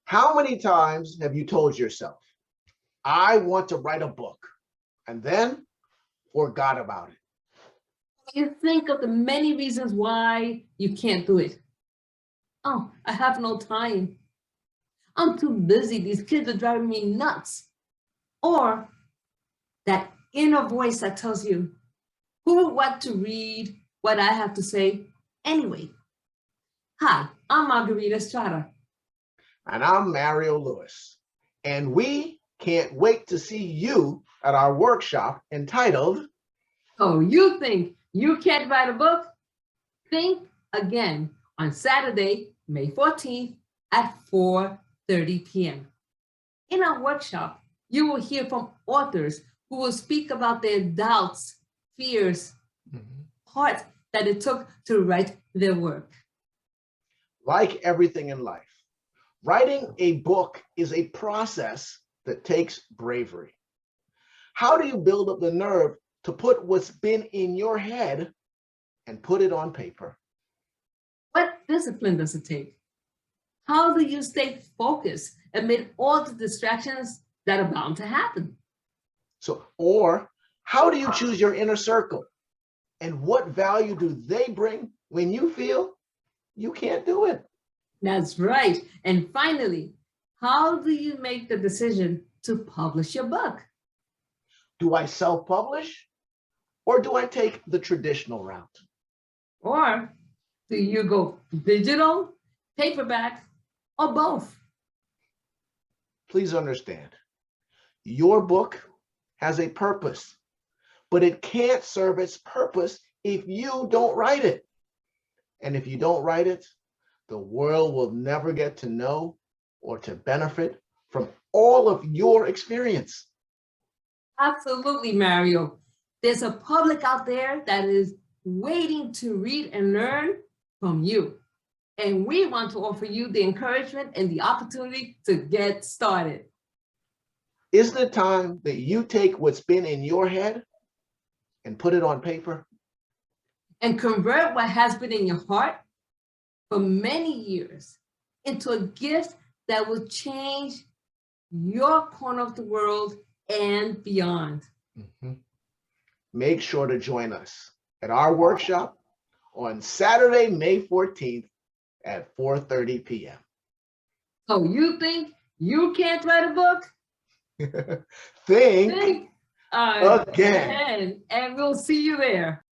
How many times have you told yourself, I want to write a book, and then forgot about it? You think of the many reasons why you can't do it. Oh, I have no time. I'm too busy. These kids are driving me nuts. Or that inner voice that tells you, who would want to read what I have to say anyway? Hi, I'm Margarita Estrada. And I'm Mario Lewis, and we can't wait to see you at our workshop entitled, Oh, you think you can't write a book? Think again on Saturday, May 14th at 4:30 p.m. In our workshop, you will hear from authors who will speak about their doubts, fears, part that it took to write their work. like everything in life, writing a book is a process that takes bravery. How do you build up the nerve to put what's been in your head and put it on paper? What discipline does it take? How do you stay focused amid all the distractions that are bound to happen? Or how do you choose your inner circle? And what value do they bring when you feel you can't do it? That's right. And finally, how do you make the decision to publish your book? Do I self-publish or do I take the traditional route? Or do you go digital, paperback, or both? Please understand, your book has a purpose, but it can't serve its purpose if you don't write it. And if you don't write it, the world will never get to know or to benefit from all of your experience. Absolutely, Mario. There's a public out there that is waiting to read and learn from you. And we want to offer you the encouragement and the opportunity to get started. Isn't it time that you take what's been in your head and put it on paper? And convert what has been in your heart for many years into a gift that will change your corner of the world and beyond. Make sure to join us at our workshop on Saturday, May 14th at 4:30 p.m. So you think you can't write a book? Think Think again. again, and we'll see you there.